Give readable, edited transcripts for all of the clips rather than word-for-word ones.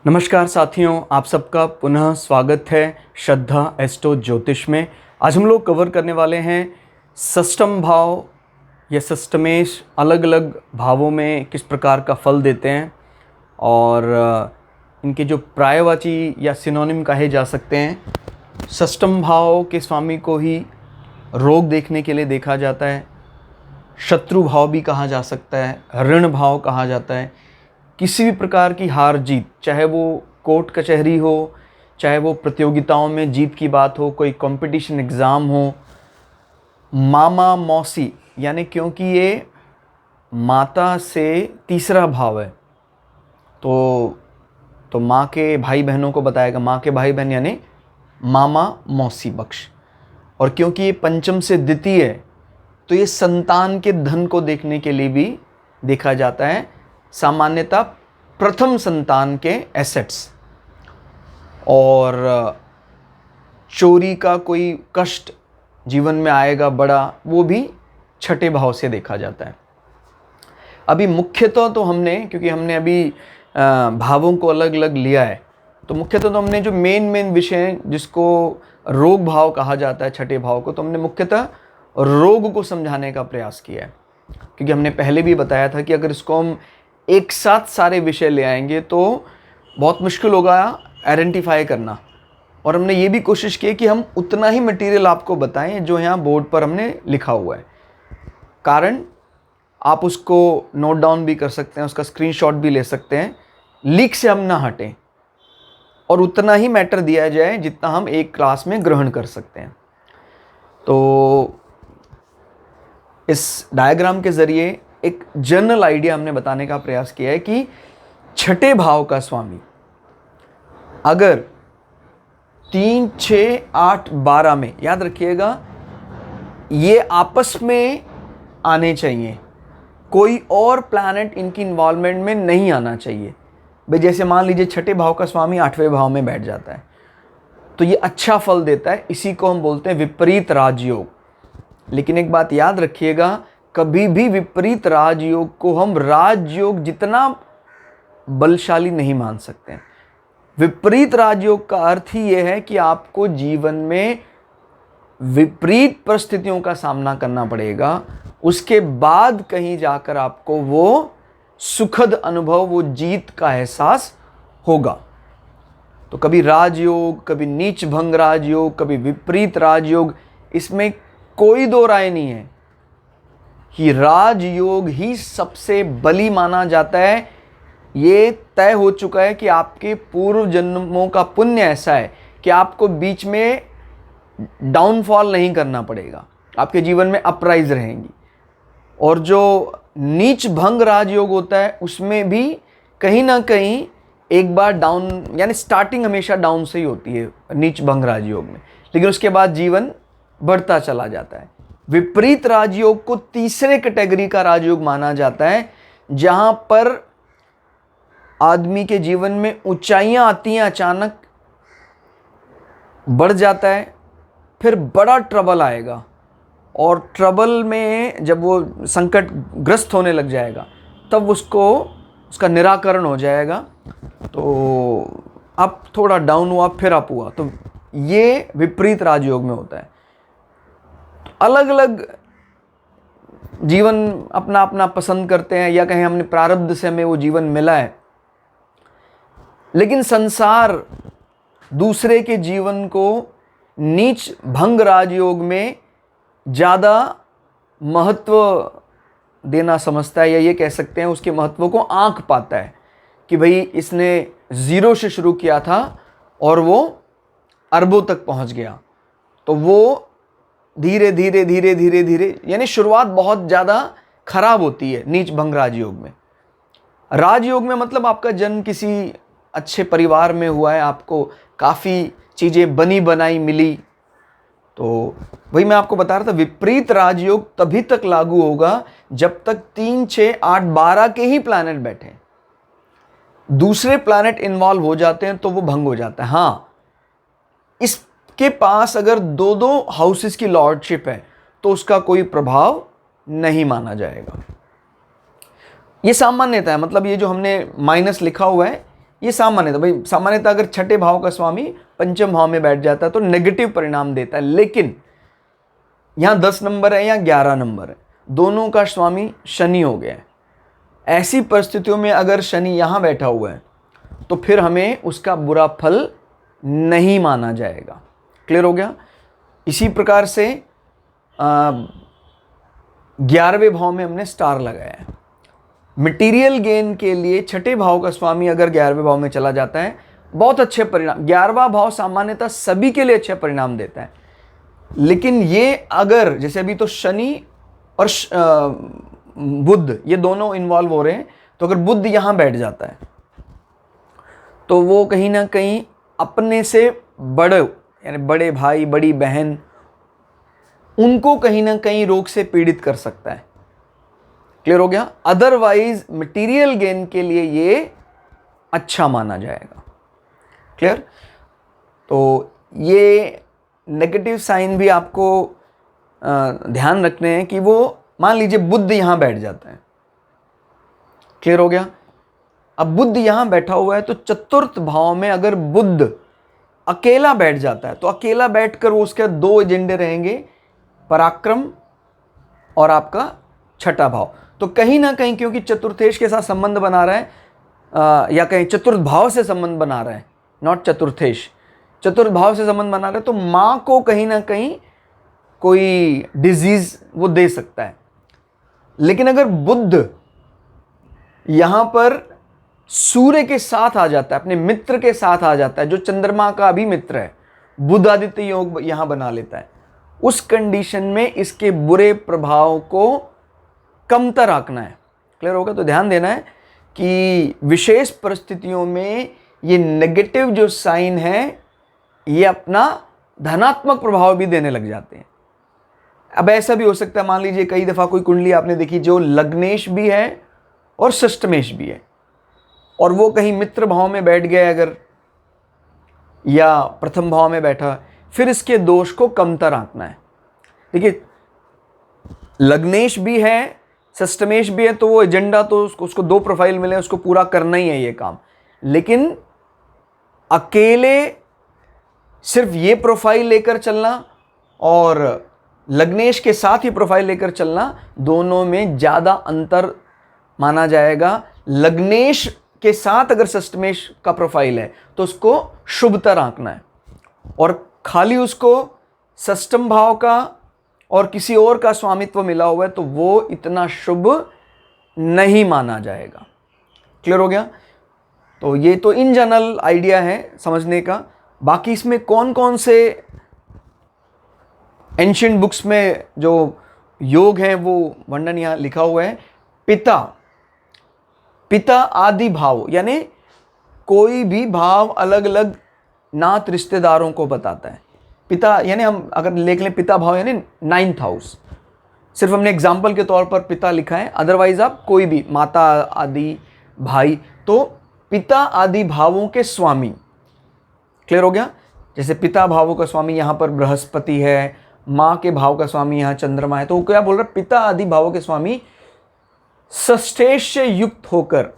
नमस्कार साथियों, आप सबका पुनः स्वागत है श्रद्धा एस्ट्रो ज्योतिष में। आज हम लोग कवर करने वाले हैं षष्ठम भाव या षष्ठमेश अलग अलग भावों में किस प्रकार का फल देते हैं और इनके जो पर्यायवाची या सिनोनिम कहे जा सकते हैं। षष्ठम भाव के स्वामी को ही रोग देखने के लिए देखा जाता है, शत्रु भाव भी कहा जा सकता है, ऋण भाव कहा जाता है। किसी भी प्रकार की हार जीत, चाहे वो कोर्ट कचहरी हो, चाहे वो प्रतियोगिताओं में जीत की बात हो, कोई कंपटीशन एग्ज़ाम हो, मामा मौसी यानी क्योंकि ये माता से तीसरा भाव है तो माँ के भाई बहनों को बताएगा, माँ के भाई बहन यानी मामा मौसी पक्ष। और क्योंकि ये पंचम से द्वितीय है तो ये संतान के धन को देखने के लिए भी देखा जाता है, सामान्यतः प्रथम संतान के एसेट्स। और चोरी का कोई कष्ट जीवन में आएगा बड़ा, वो भी छठे भाव से देखा जाता है। अभी मुख्यतः तो हमने, क्योंकि हमने अभी भावों को अलग अलग लिया है, तो मुख्यतः तो हमने जो मेन विषय जिसको रोग भाव कहा जाता है, छठे भाव को, तो हमने मुख्यतः रोग को समझाने का प्रयास किया है। क्योंकि हमने पहले भी बताया था कि अगर इसको हम एक साथ सारे विषय ले आएंगे तो बहुत मुश्किल होगा आइडेंटिफाई करना। और हमने ये भी कोशिश की कि हम उतना ही मटेरियल आपको बताएं जो यहाँ बोर्ड पर हमने लिखा हुआ है। कारण आप उसको नोट डाउन भी कर सकते हैं, उसका स्क्रीनशॉट भी ले सकते हैं, लीक से हम ना हटें और उतना ही मैटर दिया जाए जितना हम एक क्लास में ग्रहण कर सकते हैं। तो इस डायग्राम के ज़रिए एक जनरल आइडिया हमने बताने का प्रयास किया है कि छठे भाव का स्वामी अगर 3, 6, 8, 12 में, याद रखिएगा, ये आपस में आने चाहिए, कोई और प्लैनेट इनकी इन्वॉल्वमेंट में नहीं आना चाहिए। भाई जैसे मान लीजिए छठे भाव का स्वामी 8वें भाव में बैठ जाता है तो ये अच्छा फल देता है, इसी को हम बोलते हैं विपरीत राजयोग। लेकिन एक बात याद रखिएगा, कभी भी विपरीत राजयोग को हम राजयोग जितना बलशाली नहीं मान सकते हैं। विपरीत राजयोग का अर्थ ही यह है कि आपको जीवन में विपरीत परिस्थितियों का सामना करना पड़ेगा, उसके बाद कहीं जाकर आपको वो सुखद अनुभव, वो जीत का एहसास होगा। तो कभी राजयोग, कभी नीच भंग राजयोग, कभी विपरीत राजयोग, इसमें कोई दो राय नहीं है कि राजयोग ही सबसे बली माना जाता है। ये तय हो चुका है कि आपके पूर्व जन्मों का पुण्य ऐसा है कि आपको बीच में डाउनफॉल नहीं करना पड़ेगा, आपके जीवन में अपराइज रहेंगी। और जो नीच भंग राजयोग होता है उसमें भी कहीं ना कहीं एक बार डाउन, यानी स्टार्टिंग हमेशा डाउन से ही होती है नीच भंग राजयोग में, लेकिन उसके बाद जीवन बढ़ता चला जाता है। विपरीत राजयोग को तीसरे कैटेगरी का राजयोग माना जाता है, जहां पर आदमी के जीवन में ऊंचाइयां आती हैं, अचानक बढ़ जाता है, फिर बड़ा ट्रबल आएगा और ट्रबल में जब वो संकट ग्रस्त होने लग जाएगा तब उसका निराकरण हो जाएगा। तो अब थोड़ा डाउन हुआ फिर अप हुआ, तो ये विपरीत राजयोग में होता है। अलग अलग जीवन अपना अपना पसंद करते हैं, या कहें हमने प्रारब्ध से हमें वो जीवन मिला है, लेकिन संसार दूसरे के जीवन को नीच भंग राजयोग में ज़्यादा महत्व देना समझता है, या ये कह सकते हैं उसके महत्व को आंक पाता है कि भाई इसने 0 से शुरू किया था और वो अरबों तक पहुंच गया। तो वो धीरे धीरे धीरे धीरे धीरे, यानी शुरुआत बहुत ज़्यादा खराब होती है नीच भंग राजयोग में। राजयोग में मतलब आपका जन्म किसी अच्छे परिवार में हुआ है, आपको काफ़ी चीज़ें बनी बनाई मिली, तो वही मैं आपको बता रहा था, विपरीत राजयोग तभी तक लागू होगा जब तक 3, 6, 8, 12 के ही प्लैनेट बैठे। दूसरे प्लैनेट इन्वॉल्व हो जाते हैं तो वो भंग हो जाता है। हाँ, इसके पास अगर 2-2 हाउसेस की लॉर्डशिप है तो उसका कोई प्रभाव नहीं माना जाएगा। ये सामान्यता है, मतलब ये जो हमने माइनस लिखा हुआ है ये सामान्यता। भाई सामान्यता अगर छठे भाव का स्वामी पंचम भाव में बैठ जाता है तो नेगेटिव परिणाम देता है, लेकिन यहाँ 10 नंबर है या 11 नंबर है, दोनों का स्वामी शनि हो गया है। ऐसी परिस्थितियों में अगर शनि यहाँ बैठा हुआ है तो फिर हमें उसका बुरा फल नहीं माना जाएगा। क्लियर हो गया। इसी प्रकार से 11वें भाव में हमने स्टार लगाया है। मटेरियल गेन के लिए छठे भाव का स्वामी अगर 11वें भाव में चला जाता है, बहुत अच्छे परिणाम। 11वां भाव सामान्यतः सभी के लिए अच्छे परिणाम देता है, लेकिन ये अगर जैसे अभी तो शनि और बुध ये दोनों इन्वॉल्व हो रहे हैं, तो अगर बुध यहां बैठ जाता है तो वो कहीं ना कहीं अपने से बड़े यानी बड़े भाई बड़ी बहन उनको कहीं ना कहीं रोग से पीड़ित कर सकता है। क्लियर हो गया। अदरवाइज मटेरियल गेन के लिए ये अच्छा माना जाएगा। क्लियर। तो ये नेगेटिव साइन भी आपको ध्यान रखने हैं कि वो मान लीजिए बुध यहां बैठ जाता है। क्लियर हो गया। अब बुध यहां बैठा हुआ है तो चतुर्थ भाव में अगर बुध अकेला बैठ जाता है तो अकेला बैठकर वो उसके 2 एजेंडे रहेंगे, पराक्रम और आपका छठा भाव। तो कहीं ना कहीं क्योंकि चतुर्थेश के साथ संबंध बना रहा है या कहीं चतुर्थ भाव से संबंध बना रहा है, नॉट चतुर्थेश, चतुर्थ भाव से संबंध बना रहा है, तो मां को कहीं ना कहीं कोई डिजीज वो दे सकता है। लेकिन अगर बुध यहां पर सूर्य के साथ आ जाता है, अपने मित्र के साथ आ जाता है जो चंद्रमा का भी मित्र है, बुध आदित्य योग यहां बना लेता है, उस कंडीशन में इसके बुरे प्रभाव को कमतर आंकना है। क्लियर होगा। तो ध्यान देना है कि विशेष परिस्थितियों में ये नेगेटिव जो साइन है ये अपना धनात्मक प्रभाव भी देने लग जाते हैं। अब ऐसा भी हो सकता है, मान लीजिए कई दफा कोई कुंडली आपने देखी जो लग्नेश भी है और षष्टमेश भी है और वो कहीं मित्र भाव में बैठ गया अगर या प्रथम भाव में बैठा, फिर इसके दोष को कमतर आंकना है। देखिए लग्नेश भी है षष्टमेश भी है तो वो एजेंडा तो उसको 2 प्रोफाइल मिले, उसको पूरा करना ही है ये काम। लेकिन अकेले सिर्फ ये प्रोफाइल लेकर चलना और लग्नेश के साथ ही प्रोफाइल लेकर चलना, दोनों में ज़्यादा अंतर माना जाएगा। लग्नेश के साथ अगर षष्टमेश का प्रोफाइल है तो उसको शुभतर आंकना है और खाली उसको षष्टम भाव का और किसी और का स्वामित्व मिला हुआ है तो वो इतना शुभ नहीं माना जाएगा। क्लियर हो गया। तो ये तो इन जनरल आइडिया है समझने का। बाकी इसमें कौन कौन से एंशिएंट बुक्स में जो योग है वो वर्णन यहाँ लिखा हुआ है। पिता आदि भाव यानी कोई भी भाव अलग अलग नात रिश्तेदारों को बताता है। पिता यानी हम अगर लिख लें पिता भाव यानी 9th हाउस, सिर्फ हमने एग्जाम्पल के तौर पर पिता लिखा है, अदरवाइज आप कोई भी माता आदि भाई, तो पिता आदि भावों के स्वामी। क्लियर हो गया। जैसे पिता भावों का स्वामी यहाँ पर बृहस्पति है, माँ के भाव का स्वामी यहाँ चंद्रमा है, तो वो क्या बोल रहा है, पिता आदि भावों के स्वामी षष्ठेश से युक्त होकर,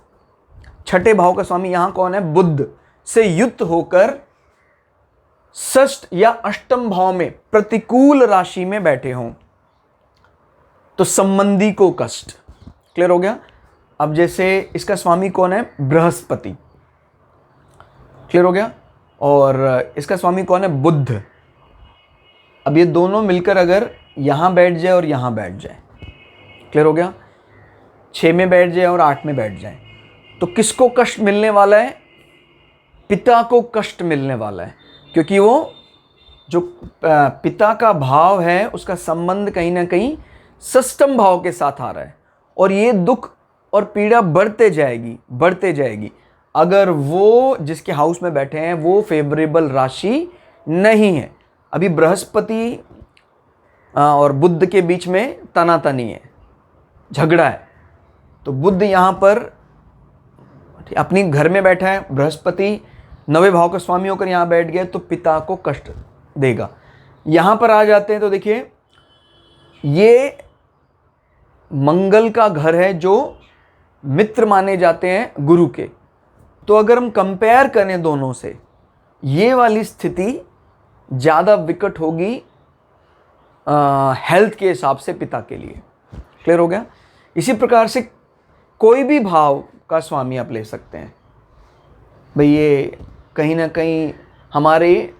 छठे भाव का स्वामी यहाँ कौन है, बुध से युक्त होकर षष्ठ या अष्टम भाव में प्रतिकूल राशि में बैठे हों तो संबंधी को कष्ट। क्लियर हो गया। अब जैसे इसका स्वामी कौन है, बृहस्पति। क्लियर हो गया। और इसका स्वामी कौन है, बुध। अब ये दोनों मिलकर अगर यहां बैठ जाए और यहां बैठ जाए, क्लियर हो गया, 6 में बैठ जाए और 8 में बैठ जाए, तो किसको कष्ट मिलने वाला है, पिता को कष्ट मिलने वाला है। क्योंकि वो जो पिता का भाव है उसका संबंध कहीं ना कहीं षष्ठम भाव के साथ आ रहा है और ये दुख और पीड़ा बढ़ते जाएगी अगर वो जिसके हाउस में बैठे हैं वो फेवरेबल राशि नहीं है। अभी बृहस्पति और बुध के बीच में तनातनी है, झगड़ा है, तो बुध यहाँ पर अपनी घर में बैठा है, बृहस्पति 9वें भाव का स्वामी होकर यहाँ बैठ गया तो पिता को कष्ट देगा। यहाँ पर आ जाते हैं तो देखिए ये मंगल का घर है जो मित्र माने जाते हैं गुरु के। तो अगर हम कंपेयर करें दोनों से, ये वाली स्थिति ज़्यादा विकट होगी हेल्थ के हिसाब से पिता के लिए। क्लियर हो गया? इसी प्रकार से कोई भी भाव का स्वामी आप ले सकते हैं। भाई ये कहीं ना कहीं हमारे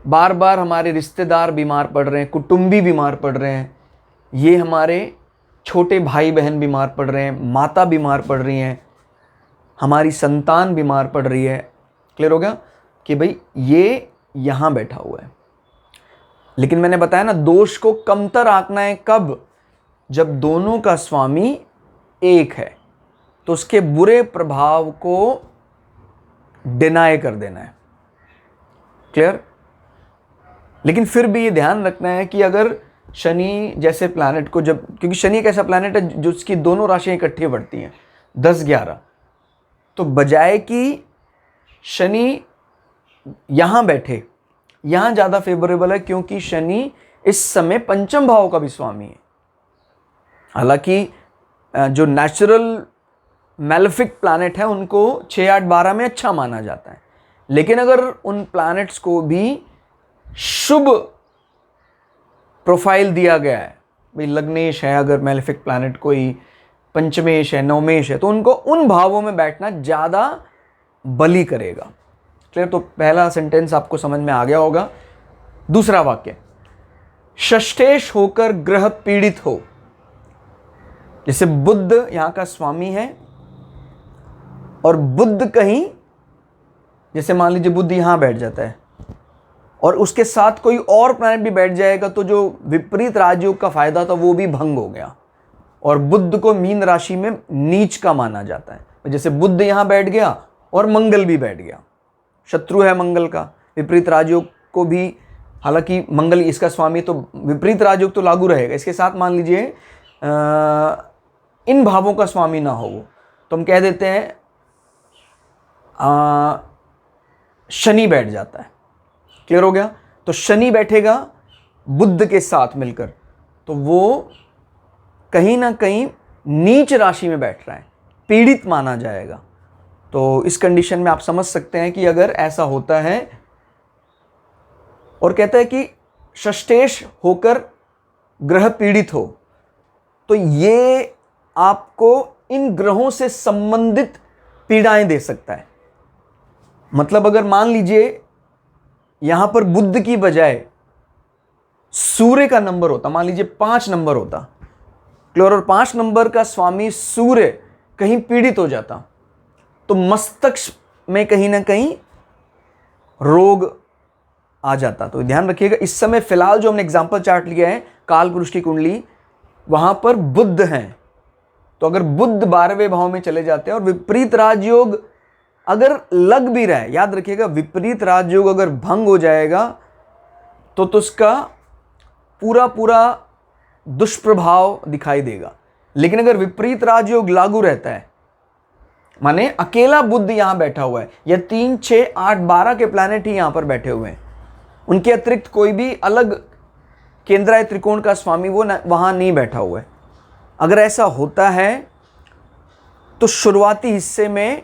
बार बार हमारे रिश्तेदार बीमार पड़ रहे हैं, कुटुंबी बीमार पड़ रहे हैं, ये हमारे छोटे भाई बहन बीमार पड़ रहे हैं, माता बीमार पड़ रही हैं, हमारी संतान बीमार पड़ रही है। क्लियर हो गया कि भाई ये यहाँ बैठा हुआ है। लेकिन मैंने बताया ना, दोष को कमतर आंकना है कब? जब दोनों का स्वामी एक है, तो उसके बुरे प्रभाव को डिनाई कर देना है। क्लियर? लेकिन फिर भी ये ध्यान रखना है कि अगर शनि जैसे प्लैनेट को जब, क्योंकि शनि एक ऐसा प्लैनेट है जो उसकी दोनों राशियां इकट्ठी बढ़ती हैं 10-11, तो बजाय कि शनि यहाँ बैठे, यहाँ ज़्यादा फेवरेबल है, क्योंकि शनि इस समय पंचम भाव का भी स्वामी है। हालांकि जो नेचुरल मैलेफिक प्लैनेट है उनको 6, 8, 12 में अच्छा माना जाता है, लेकिन अगर उन प्लैनेट्स को भी शुभ प्रोफाइल दिया गया है, भाई लग्नेश है, अगर मैलेफिक प्लैनेट कोई पंचमेश है, नवमेश है, तो उनको उन भावों में बैठना ज़्यादा बली करेगा। क्लियर? तो पहला सेंटेंस आपको समझ में आ गया होगा। दूसरा वाक्य, षष्ठेश होकर ग्रह पीड़ित हो। जैसे बुध यहाँ का स्वामी है और बुध कहीं, जैसे मान लीजिए बुध यहाँ बैठ जाता है और उसके साथ कोई और प्लैनेट भी बैठ जाएगा, तो जो विपरीत राजयोग का फायदा था वो भी भंग हो गया, और बुध को मीन राशि में नीच का माना जाता है। जैसे बुध यहाँ बैठ गया और मंगल भी बैठ गया, शत्रु है मंगल का, विपरीत राजयोग को भी, हालांकि मंगल इसका स्वामी, तो विपरीत राजयोग तो लागू रहेगा। इसके साथ मान लीजिए इन भावों का स्वामी ना हो वो, तो हम कह देते हैं शनि बैठ जाता है। क्लियर हो गया? तो शनि बैठेगा बुध के साथ मिलकर, तो वो कहीं ना कहीं नीच राशि में बैठ रहा है, पीड़ित माना जाएगा। तो इस कंडीशन में आप समझ सकते हैं कि अगर ऐसा होता है, और कहता है कि षष्ठेश होकर ग्रह पीड़ित हो, तो ये आपको इन ग्रहों से संबंधित पीड़ाएं दे सकता है। मतलब अगर मान लीजिए यहां पर बुध की बजाय सूर्य का नंबर होता, मान लीजिए 5 नंबर होता, क्लियर, और 5 नंबर का स्वामी सूर्य कहीं पीड़ित हो जाता, तो मस्तिष्क में कहीं ना कहीं रोग आ जाता। तो ध्यान रखिएगा, इस समय फिलहाल जो हमने एग्जाम्पल चार्ट लिया है काल पुरुष की कुंडली, वहां पर बुध हैं, तो अगर बुध 12वें भाव में चले जाते हैं और विपरीत राजयोग अगर लग भी रहा है, याद रखिएगा विपरीत राजयोग अगर भंग हो जाएगा तो उसका पूरा पूरा दुष्प्रभाव दिखाई देगा। लेकिन अगर विपरीत राजयोग लागू रहता है, माने अकेला बुध यहां बैठा हुआ है, या 3, 6, 8, 12 के प्लैनेट ही यहां पर बैठे हुए हैं, उनके अतिरिक्त कोई भी अलग केंद्राय त्रिकोण का स्वामी वो वहां नहीं बैठा हुआ है, अगर ऐसा होता है तो शुरुआती हिस्से में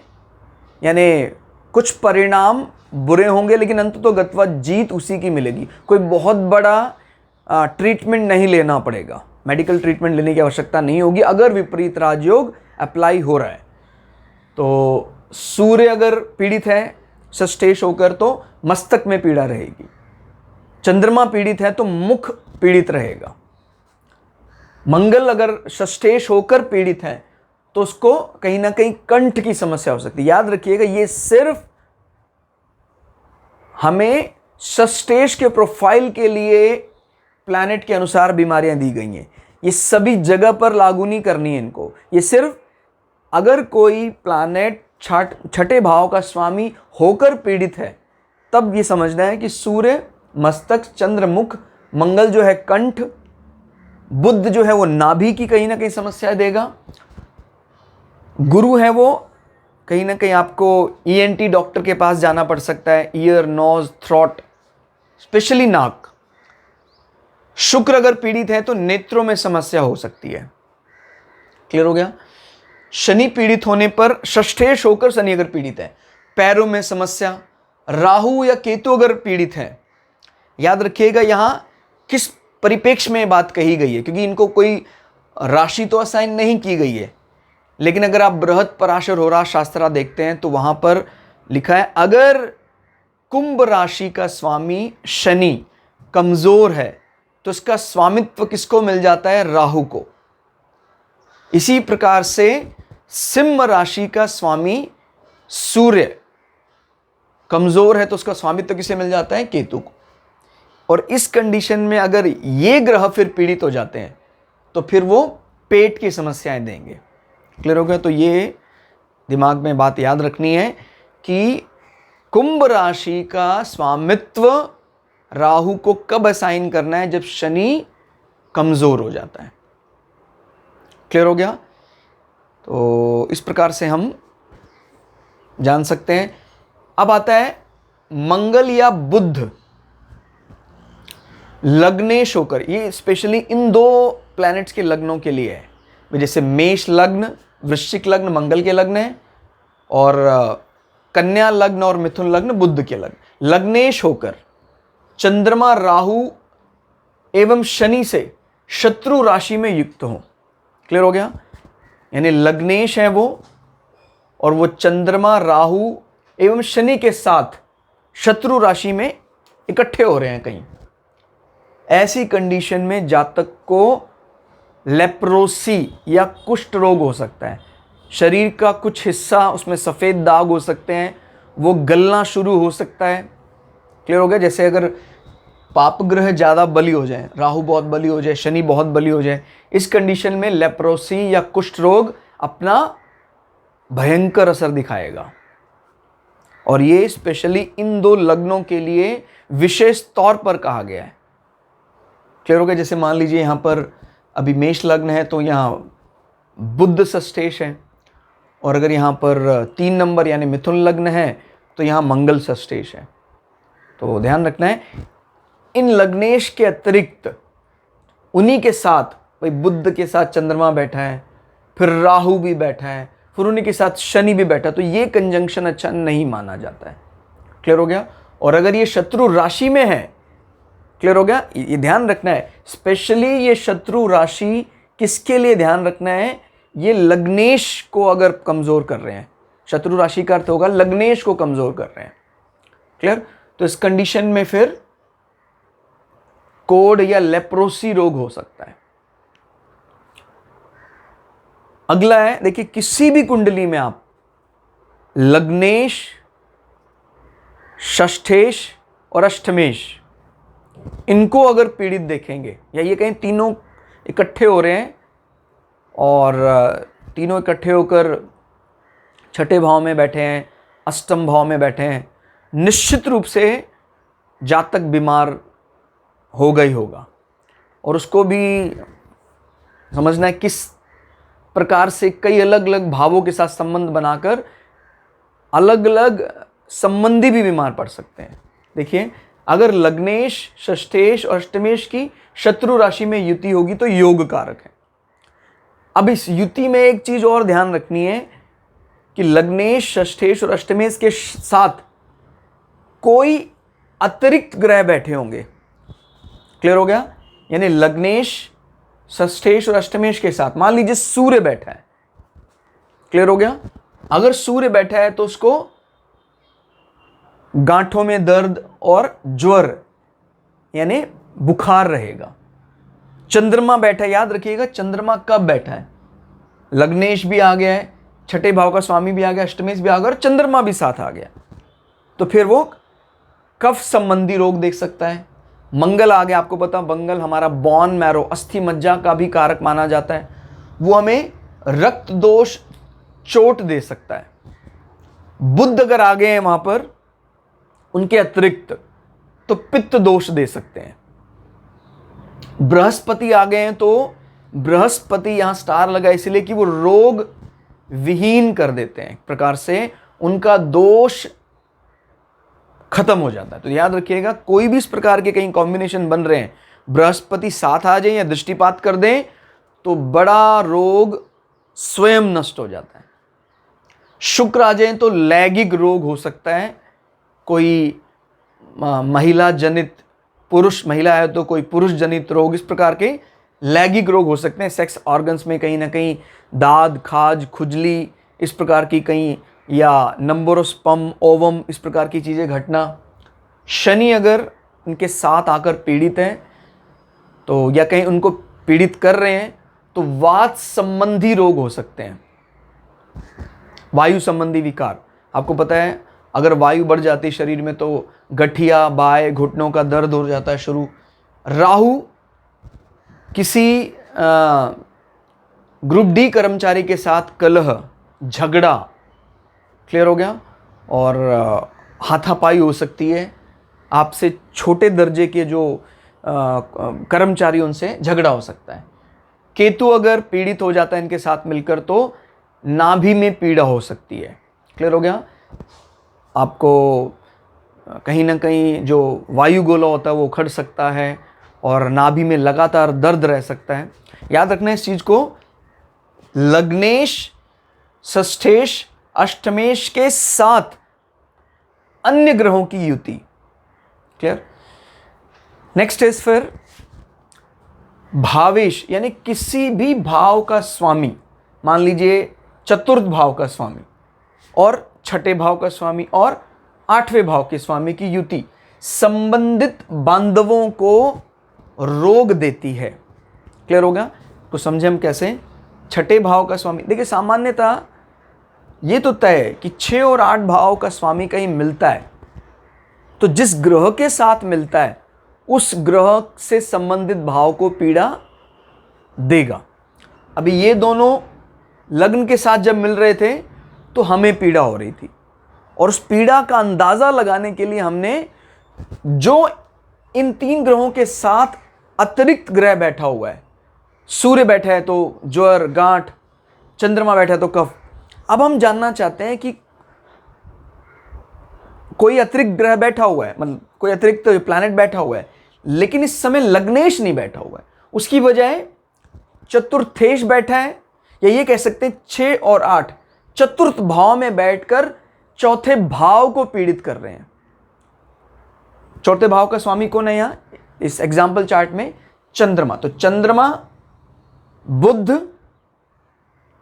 यानी कुछ परिणाम बुरे होंगे, लेकिन अंततोगत्वा जीत उसी की मिलेगी। कोई बहुत बड़ा ट्रीटमेंट नहीं लेना पड़ेगा, मेडिकल ट्रीटमेंट लेने की आवश्यकता नहीं होगी अगर विपरीत राजयोग अप्लाई हो रहा है। तो सूर्य अगर पीड़ित है षष्ठेश होकर तो मस्तक में पीड़ा रहेगी, चंद्रमा पीड़ित है तो मुख पीड़ित रहेगा, मंगल अगर षष्ठेश होकर पीड़ित है तो उसको कहीं ना कहीं कंठ की समस्या हो सकती है। याद रखिएगा, ये सिर्फ हमें षष्ठेश के प्रोफाइल के लिए प्लैनेट के अनुसार बीमारियां दी गई हैं, ये सभी जगह पर लागू नहीं करनी है इनको। ये सिर्फ अगर कोई प्लैनेट छठे भाव का स्वामी होकर पीड़ित है तब ये समझना है कि सूर्य मस्तक, चंद्र मुख, मंगल जो है कंठ, बुध जो है वो नाभि की कहीं ना कहीं समस्या देगा, गुरु है वो कहीं ना कहीं आपको ईएनटी डॉक्टर के पास जाना पड़ सकता है, ईयर, नोज, थ्रोट, स्पेशली नाक। शुक्र अगर पीड़ित है तो नेत्रों में समस्या हो सकती है। क्लियर हो गया? शनि पीड़ित होने पर, षष्ठेश होकर शनि अगर पीड़ित है, पैरों में समस्या, राहु या केतु अगर पीड़ित है, याद रखिएगा यहां किस परिप्रेक्ष्य में बात कही गई है, क्योंकि इनको कोई राशि तो असाइन नहीं की गई है, लेकिन अगर आप बृहत पराशर होरा शास्त्रा देखते हैं तो वहां पर लिखा है अगर कुंभ राशि का स्वामी शनि कमजोर है तो इसका स्वामित्व किसको मिल जाता है? राहु को। इसी प्रकार से सिंह राशि का स्वामी सूर्य कमजोर है तो उसका स्वामित्व किसे मिल जाता है? केतु को। और इस कंडीशन में अगर ये ग्रह फिर पीड़ित हो जाते हैं तो फिर वो पेट की समस्याएं देंगे। क्लियर हो गया? तो ये दिमाग में बात याद रखनी है कि कुंभ राशि का स्वामित्व राहु को कब असाइन करना है? जब शनि कमजोर हो जाता है। क्लियर हो गया? तो इस प्रकार से हम जान सकते हैं। अब आता है मंगल या बुध लग्नेश होकर, ये स्पेशली इन दो प्लैनेट्स के लग्नों के लिए है। जैसे मेष लग्न, वृश्चिक लग्न मंगल के लग्न है, और कन्या लग्न और मिथुन लग्न बुध के लग्न। लग्नेश होकर चंद्रमा राहु एवं शनि से शत्रु राशि में युक्त हो। क्लियर हो गया? यानी लग्नेश है वो, और वो चंद्रमा राहु एवं शनि के साथ शत्रु राशि में इकट्ठे हो रहे हैं कहीं। ऐसी कंडीशन में जातक को लेप्रोसी या कुष्ठ रोग हो सकता है। शरीर का कुछ हिस्सा उसमें सफ़ेद दाग हो सकते हैं, वो गलना शुरू हो सकता है। क्लियर हो गया? जैसे अगर पाप ग्रह ज़्यादा बली हो जाए, राहु बहुत बली हो जाए, शनि बहुत बली हो जाए, इस कंडीशन में लेप्रोसी या कुष्ठ रोग अपना भयंकर असर दिखाएगा। और ये स्पेशली इन दो लग्नों के लिए विशेष तौर पर कहा गया है। क्लियर हो गया? जैसे मान लीजिए यहाँ पर अभी मेष लग्न है तो यहाँ बुध षष्ठेश है, और अगर यहाँ पर 3 नंबर यानी मिथुन लग्न है तो यहाँ मंगल षष्ठेश है। तो ध्यान रखना है, इन लग्नेश के अतिरिक्त उन्हीं के साथ, भाई बुध के साथ चंद्रमा बैठा है, फिर राहु भी बैठा है, फिर उन्हीं के साथ शनि भी बैठा, तो ये कंजंक्शन अच्छा नहीं माना जाता है। क्लियर हो गया? और अगर ये शत्रु राशि में है, क्लियर हो गया? ये ध्यान रखना है, स्पेशली ये शत्रु राशि किसके लिए ध्यान रखना है? ये लग्नेश को अगर कमजोर कर रहे हैं, शत्रु राशि का अर्थ होगा लग्नेश को कमजोर कर रहे हैं। क्लियर? तो इस कंडीशन में फिर कोढ़ या लेप्रोसी रोग हो सकता है। अगला है, देखिए किसी भी कुंडली में आप लग्नेश, षष्ठेश और अष्टमेश इनको अगर पीड़ित देखेंगे, या ये कहीं तीनों इकट्ठे हो रहे हैं और तीनों इकट्ठे होकर छठे भाव में बैठे हैं, अष्टम भाव में बैठे हैं, निश्चित रूप से जातक बीमार होगा ही होगा। और उसको भी समझना है किस प्रकार से कई अलग अलग भावों के साथ संबंध बनाकर अलग अलग संबंधी भी बीमार पड़ सकते हैं। देखिए, अगर लग्नेश, षष्ठेश और अष्टमेश की शत्रु राशि में युति होगी तो योग कारक है। अब इस युति में एक चीज और ध्यान रखनी है कि लग्नेश, षष्ठेश और अष्टमेश के साथ कोई अतिरिक्त ग्रह बैठे होंगे। क्लियर हो गया? यानी लग्नेश, षष्ठेश और अष्टमेश के साथ मान लीजिए सूर्य बैठा है। क्लियर हो गया? अगर सूर्य बैठा है तो उसको गांठों में दर्द और ज्वर यानी बुखार रहेगा। चंद्रमा बैठा है, याद रखिएगा चंद्रमा कब बैठा है? लग्नेश भी आ गया है, छठे भाव का स्वामी भी आ गया, अष्टमेश भी आ गया और चंद्रमा भी साथ आ गया, तो फिर वो कफ संबंधी रोग देख सकता है। मंगल आ गया, आपको पता मंगल हमारा बोन मैरो, अस्थि मज्जा का भी कारक माना जाता है, वो हमें रक्त दोष, चोट दे सकता है। बुध अगर आ गए हैं वहां पर उनके अतिरिक्त तो पित्त दोष दे सकते हैं। बृहस्पति आ गए हैं तो बृहस्पति यहां स्टार लगा इसलिए कि वो रोग विहीन कर देते हैं, एक प्रकार से उनका दोष खत्म हो जाता है। तो याद रखिएगा, कोई भी इस प्रकार के कहीं कॉम्बिनेशन बन रहे हैं, बृहस्पति साथ आ जाए या दृष्टिपात कर दें तो बड़ा रोग स्वयं नष्ट हो जाता है। शुक्र आ जाए तो लैंगिक रोग हो सकता है, कोई महिला जनित, पुरुष महिला है तो कोई पुरुष जनित रोग, इस प्रकार के लैंगिक रोग हो सकते हैं। सेक्स ऑर्गन्स में कहीं ना कहीं दाद, खाज, खुजली, इस प्रकार की कहीं, या नंबर ऑफ स्पर्म, ओवम, इस प्रकार की चीज़ें घटना। शनि अगर उनके साथ आकर पीड़ित हैं तो, या कहीं उनको पीड़ित कर रहे हैं तो वात संबंधी रोग हो सकते हैं, वायु संबंधी विकार। आपको पता है अगर वायु बढ़ जाती है शरीर में तो गठिया, बाय, घुटनों का दर्द हो जाता है शुरू। राहु किसी ग्रुप डी कर्मचारी के साथ कलह, झगड़ा, क्लियर हो गया, और हाथापाई हो सकती है। आपसे छोटे दर्जे के जो कर्मचारी, उनसे झगड़ा हो सकता है। केतु अगर पीड़ित हो जाता है इनके साथ मिलकर तो नाभि में पीड़ा हो सकती है, क्लियर हो गया। आपको कहीं ना कहीं जो वायु गोला होता है वो उखड़ सकता है और नाभि में लगातार दर्द रह सकता है। याद रखना इस चीज़ को, लग्नेश, षष्ठेश, अष्टमेश के साथ अन्य ग्रहों की युति, क्लियर। नेक्स्ट इज फिर भावेश, यानी किसी भी भाव का स्वामी, मान लीजिए चतुर्थ भाव का स्वामी और छठे भाव का स्वामी और आठवें भाव के स्वामी की युति संबंधित बांधवों को रोग देती है, क्लियर होगा। तो समझे हम कैसे। छठे भाव का स्वामी, देखिए सामान्यतः ये तो तय है कि 6 और 8 भाव का स्वामी कहीं मिलता है तो जिस ग्रह के साथ मिलता है उस ग्रह से संबंधित भाव को पीड़ा देगा। अभी ये दोनों लग्न के साथ जब मिल रहे थे तो हमें पीड़ा हो रही थी, और उस पीड़ा का अंदाजा लगाने के लिए हमने जो इन 3 ग्रहों के साथ अतिरिक्त ग्रह बैठा हुआ है, सूर्य बैठा है तो ज्वर, गांठ, चंद्रमा बैठा है तो कफ। अब हम जानना चाहते हैं कि कोई अतिरिक्त ग्रह बैठा हुआ है, मतलब कोई अतिरिक्त प्लैनेट बैठा हुआ है, लेकिन इस समय लग्नेश नहीं बैठा हुआ है, उसकी बजाय चतुर्थेश बैठा है, या ये कह सकते हैं 6 और 8 चतुर्थ भाव में बैठकर चौथे भाव को पीड़ित कर रहे हैं। चौथे भाव का स्वामी कौन है यहां इस एग्जाम्पल चार्ट में? चंद्रमा। तो चंद्रमा, बुध,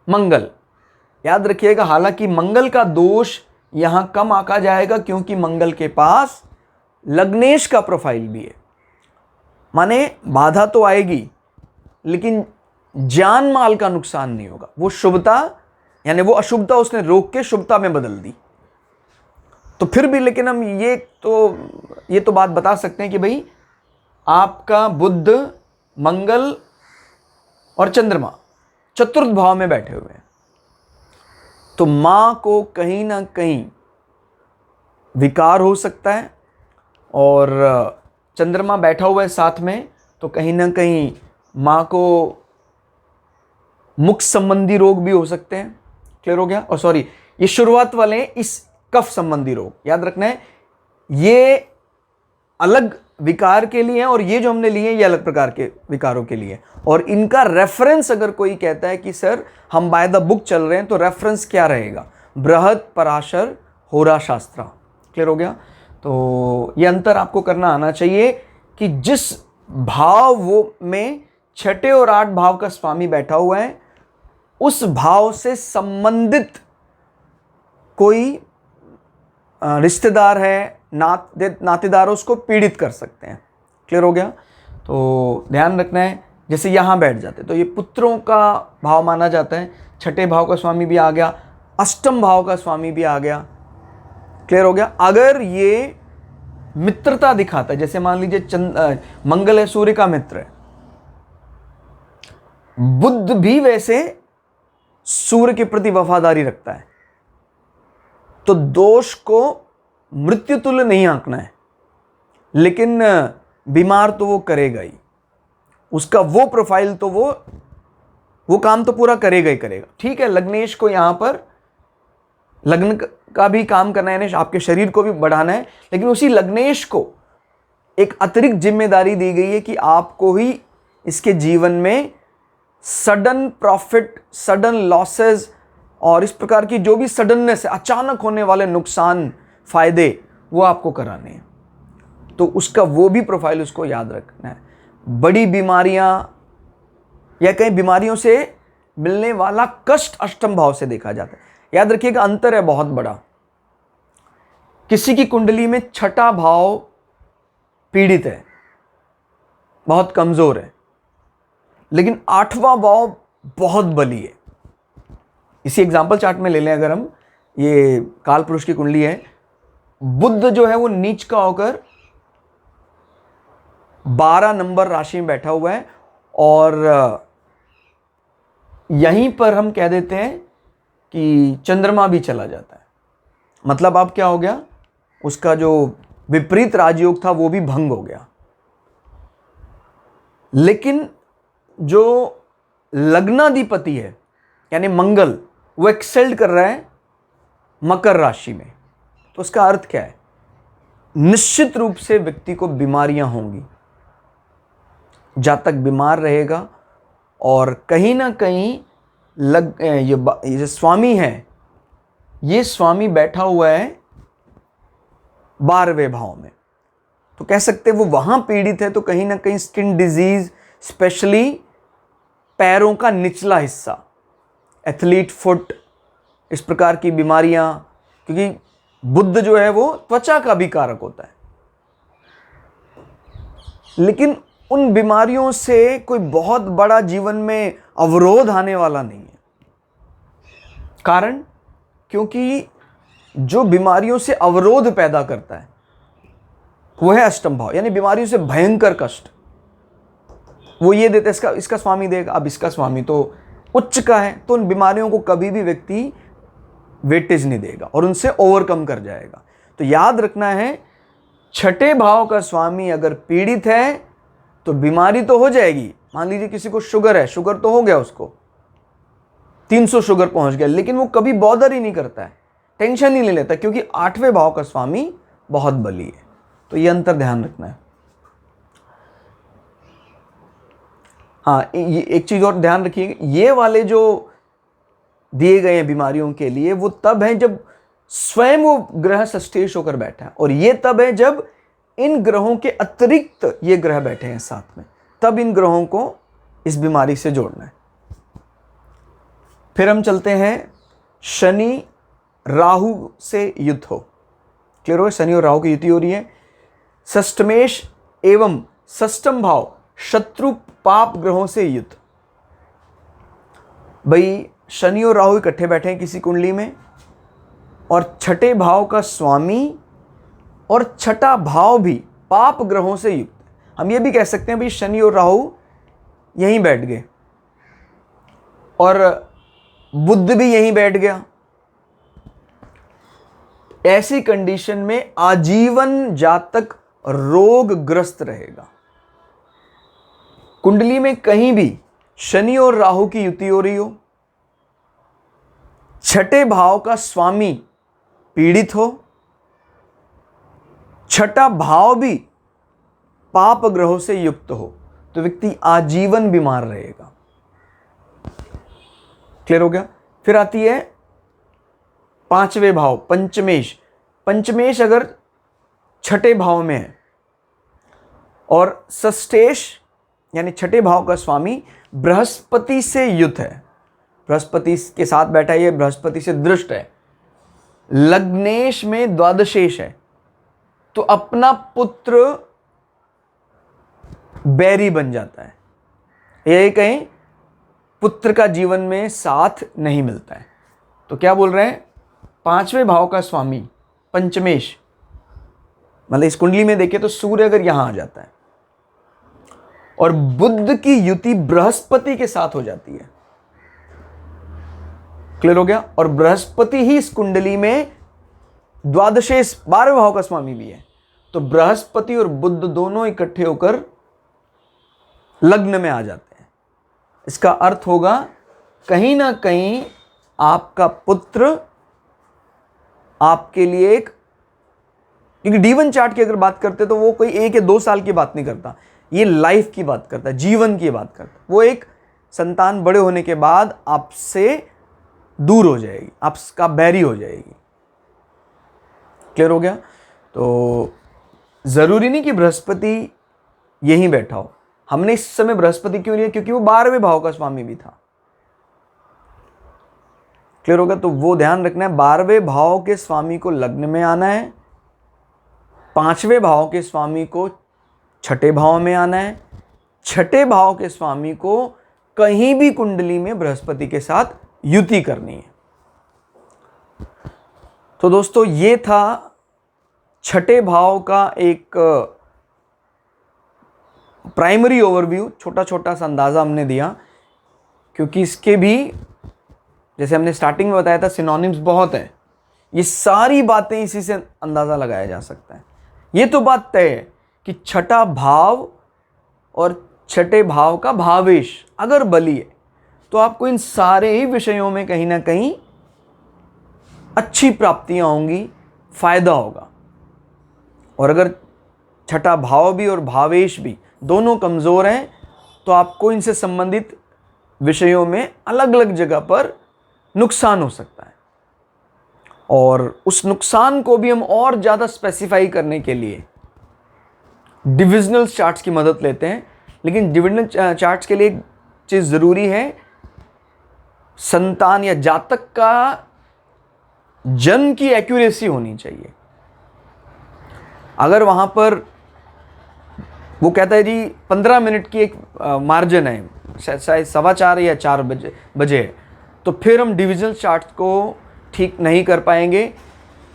मंगल, याद रखिएगा। हालांकि मंगल का दोष यहां कम आका जाएगा क्योंकि मंगल के पास लग्नेश का प्रोफाइल भी है, माने बाधा तो आएगी लेकिन जान माल का नुकसान नहीं होगा। वो शुभता, यानी वो अशुभता उसने रोक के शुभता में बदल दी। तो फिर भी लेकिन हम ये तो बात बता सकते हैं कि भाई आपका बुध, मंगल और चंद्रमा चतुर्थ भाव में बैठे हुए हैं, तो मां को कहीं ना कहीं विकार हो सकता है, और चंद्रमा बैठा हुआ है साथ में तो कहीं ना कहीं मां को मुख संबंधी रोग भी हो सकते हैं, क्लियर हो गया। और सॉरी, ये शुरुआत वाले इस कफ संबंधी रोग, याद रखना है ये अलग विकार के लिए हैं और ये जो हमने लिए ये अलग प्रकार के विकारों के लिए। और इनका रेफरेंस अगर कोई कहता है कि सर हम बाय द बुक चल रहे हैं तो रेफरेंस क्या रहेगा? बृहद पराशर होरा शास्त्रा, क्लियर हो गया। तो ये अंतर आपको करना आना चाहिए कि जिस भाव वो में छठे और 8 भाव का स्वामी बैठा हुआ है उस भाव से संबंधित कोई रिश्तेदार है, नातेदार उसको पीड़ित कर सकते हैं, क्लियर हो गया। तो ध्यान रखना है, जैसे यहाँ बैठ जाते तो ये पुत्रों का भाव माना जाता है, छठे भाव का स्वामी भी आ गया, अष्टम भाव का स्वामी भी आ गया, क्लियर हो गया। अगर ये मित्रता दिखाता है, जैसे मान लीजिए मंगल है सूर्य का मित्र है, बुध भी वैसे सूर्य के प्रति वफादारी रखता है, तो दोष को मृत्यु तुल्य नहीं आंकना है, लेकिन बीमार तो वो करेगा ही, उसका वो प्रोफाइल तो वो काम तो पूरा करेगा ही करेगा। ठीक है, लग्नेश को यहां पर लग्न का भी काम करना है, आपके शरीर को भी बढ़ाना है, लेकिन उसी लग्नेश को एक अतिरिक्त जिम्मेदारी दी गई है कि आपको ही इसके जीवन में सडन प्रॉफिट, सडन लॉसेस और इस प्रकार की जो भी सडननेस है, अचानक होने वाले नुकसान फायदे, वो आपको कराने हैं। तो उसका वो भी प्रोफाइल उसको याद रखना है। बड़ी बीमारियां या कई बीमारियों से मिलने वाला कष्ट अष्टम भाव से देखा जाता है। याद रखिएगा, अंतर है बहुत बड़ा। किसी की कुंडली में छठा भाव पीड़ित है, बहुत कमजोर है, लेकिन आठवां भाव बहुत बली है। इसी एग्जाम्पल चार्ट में ले लें, अगर हम, ये काल पुरुष की कुंडली है, बुध जो है वो नीच का होकर 12 नंबर राशि में बैठा हुआ है, और यहीं पर हम कह देते हैं कि चंद्रमा भी चला जाता है। मतलब अब क्या हो गया, उसका जो विपरीत राजयोग था वो भी भंग हो गया। लेकिन जो लग्नाधिपति है यानी मंगल, वो एक्सेल्ड कर रहा है मकर राशि में। तो उसका अर्थ क्या है, निश्चित रूप से व्यक्ति को बीमारियां होंगी। जातक बीमार रहेगा और कहीं ना कहीं ये जो स्वामी है, ये स्वामी बैठा हुआ है 12वें भाव में। तो कह सकते हैं वो वहां पीड़ित है, तो कहीं ना कहीं स्किन डिजीज, स्पेशली पैरों का निचला हिस्सा, एथलीट फुट, इस प्रकार की बीमारियां, क्योंकि बुध जो है वो त्वचा का भी कारक होता है। लेकिन उन बीमारियों से कोई बहुत बड़ा जीवन में अवरोध आने वाला नहीं है। कारण, क्योंकि जो बीमारियों से अवरोध पैदा करता है वो है अष्टम भाव, यानी बीमारियों से भयंकर कष्ट वो ये देता है। इसका स्वामी देगा, अब इसका स्वामी तो उच्च का है, तो उन बीमारियों को कभी भी व्यक्ति वेटेज नहीं देगा और उनसे ओवरकम कर जाएगा। तो याद रखना है, छठे भाव का स्वामी अगर पीड़ित है तो बीमारी तो हो जाएगी। मान लीजिए किसी को शुगर है, शुगर तो हो गया, उसको 300 शुगर पहुंच गया, लेकिन वो कभी बॉदर ही नहीं करता है, टेंशन ही नहीं लेता, क्योंकि 8वें भाव का स्वामी बहुत बली है। तो ये अंतर ध्यान रखना है। हाँ, ये एक चीज और ध्यान रखिए, ये वाले जो दिए गए हैं बीमारियों के लिए, वो तब है जब स्वयं वो ग्रह सष्टेश होकर बैठा है, और ये तब है जब इन ग्रहों के अतिरिक्त ये ग्रह बैठे हैं साथ में, तब इन ग्रहों को इस बीमारी से जोड़ना है। फिर हम चलते हैं शनि राहु से युद्ध हो। क्लियर हो, शनि और राहु की युति हो रही है। षष्ठमेश एवं षष्ठम भाव शत्रु पाप ग्रहों से युद्ध। भाई शनि और राहु इकट्ठे बैठे हैं किसी कुंडली में, और छठे भाव का स्वामी और छठा भाव भी पाप ग्रहों से युक्त। हम ये भी कह सकते हैं भाई शनि और राहु यहीं बैठ गए और बुध भी यहीं बैठ गया। ऐसी कंडीशन में आजीवन जातक रोगग्रस्त रहेगा। कुंडली में कहीं भी शनि और राहु की युति हो रही हो, छठे भाव का स्वामी पीड़ित हो, छठा भाव भी पाप ग्रहों से युक्त हो, तो व्यक्ति आजीवन बीमार रहेगा। क्लियर हो गया। फिर आती है 5वें भाव पंचमेश। पंचमेश अगर छठे भाव में है और षष्ठेश यानी छठे भाव का स्वामी बृहस्पति से युत है, बृहस्पति के साथ बैठा है, ये बृहस्पति से दृष्ट है, लग्नेश में द्वादशेश है, तो अपना पुत्र बैरी बन जाता है। यही कहीं पुत्र का जीवन में साथ नहीं मिलता है। तो क्या बोल रहे हैं, 5वें भाव का स्वामी पंचमेश, मतलब इस कुंडली में देखें तो सूर्य अगर यहां आ जाता है और बुध की युति बृहस्पति के साथ हो जाती है। क्लियर हो गया। और बृहस्पति ही इस कुंडली में द्वादशेश 12वें भाव का स्वामी भी है, तो बृहस्पति और बुध दोनों इकट्ठे होकर लग्न में आ जाते हैं। इसका अर्थ होगा कहीं ना कहीं आपका पुत्र आपके लिए एक, क्योंकि D1 चार्ट की अगर बात करते तो वो कोई 1 या 2 साल की बात नहीं करता, ये लाइफ की बात करता है, जीवन की बात करता है। वो एक संतान बड़े होने के बाद आपसे दूर हो जाएगी, आपका बैरी हो जाएगी। क्लियर हो गया? तो ज़रूरी नहीं कि बृहस्पति यहीं बैठा हो। हमने इस समय बृहस्पति क्यों लिया? क्योंकि वो 12वें भाव का स्वामी भी था। क्लियर होगा? तो वो ध्यान रखना है, 12वें भाव के स्वामी को लग्न में आना है, 5वें भाव के स्वामी को छठे भाव में आना है, छठे भाव के स्वामी को कहीं भी कुंडली में बृहस्पति के साथ युति करनी है। तो दोस्तों ये था छठे भाव का एक प्राइमरी ओवरव्यू, छोटा छोटा सा अंदाज़ा हमने दिया, क्योंकि इसके भी जैसे हमने स्टार्टिंग में बताया था सिनोनिम्स बहुत हैं। ये सारी बातें इसी से अंदाज़ा लगाया जा सकता है। ये तो बात तय है कि छठा भाव और छठे भाव का भावेश अगर बली है तो आपको इन सारे ही विषयों में कहीं ना कहीं अच्छी प्राप्तियां होंगी, फायदा होगा। और अगर छठा भाव भी और भावेश भी दोनों कमज़ोर हैं तो आपको इनसे संबंधित विषयों में अलग अलग जगह पर नुकसान हो सकता है। और उस नुकसान को भी हम और ज़्यादा स्पेसिफाई करने के लिए डिविजनल चार्ट्स की मदद लेते हैं। लेकिन डिविजनल चार्ट्स के लिए एक चीज़ ज़रूरी है, संतान या जातक का जन्म की एक्यूरेसी होनी चाहिए। अगर वहाँ पर वो कहता है जी 15 मिनट की एक मार्जिन है, शायद 4:15 या 4 बजे, तो फिर हम डिविजनल चार्ट को ठीक नहीं कर पाएंगे,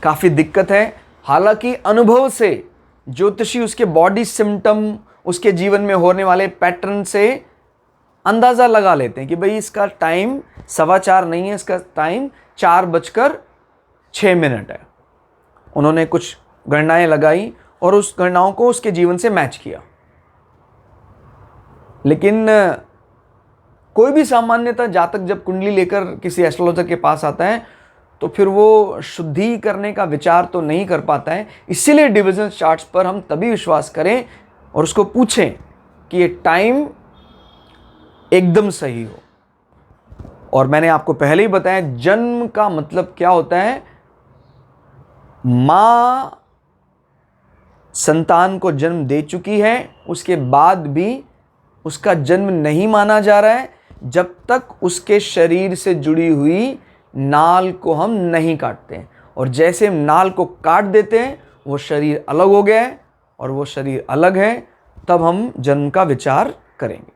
काफ़ी दिक्कत है। हालांकि अनुभव से ज्योतिषी उसके बॉडी सिम्टम, उसके जीवन में होने वाले पैटर्न से अंदाज़ा लगा लेते हैं कि भाई इसका टाइम 4:15 नहीं है, इसका टाइम 4:06 है। उन्होंने कुछ गणनाएं लगाई और उस गणनाओं को उसके जीवन से मैच किया। लेकिन कोई भी सामान्यतः जातक जब कुंडली लेकर किसी एस्ट्रोलॉजर के पास आता है तो फिर वो शुद्धि करने का विचार तो नहीं कर पाता है। इसीलिए डिविजनल चार्ट्स पर हम तभी विश्वास करें और उसको पूछें कि ये टाइम एकदम सही हो। और मैंने आपको पहले ही बताया जन्म का मतलब क्या होता है। मां संतान को जन्म दे चुकी है, उसके बाद भी उसका जन्म नहीं माना जा रहा है जब तक उसके शरीर से जुड़ी हुई नाल को हम नहीं काटते हैं। और जैसे हम नाल को काट देते हैं वो शरीर अलग हो गया है और वो शरीर अलग है, तब हम जन्म का विचार करेंगे।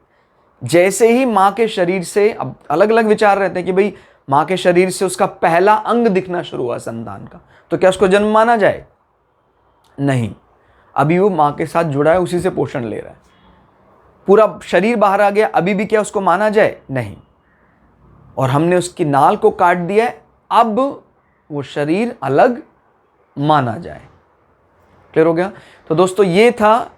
जैसे ही माँ के शरीर से, अब अलग अलग विचार रहते हैं कि भाई माँ के शरीर से उसका पहला अंग दिखना शुरू हुआ संतान का, तो क्या उसको जन्म माना जाए? नहीं, अभी वो माँ के साथ जुड़ा है, उसी से पोषण ले रहा है। पूरा शरीर बाहर आ गया, अभी भी क्या उसको माना जाए? नहीं। और हमने उसकी नाल को काट दिया है, अब वो शरीर अलग माना जाए। क्लियर हो गया? तो दोस्तों ये था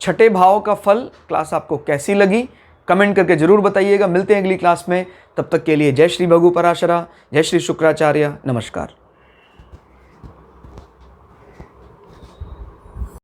छठे भाव का फल। क्लास आपको कैसी लगी कमेंट करके जरूर बताइएगा। मिलते हैं अगली क्लास में, तब तक के लिए जय श्री भगु पराशरा, जय श्री शुक्राचार्य, नमस्कार।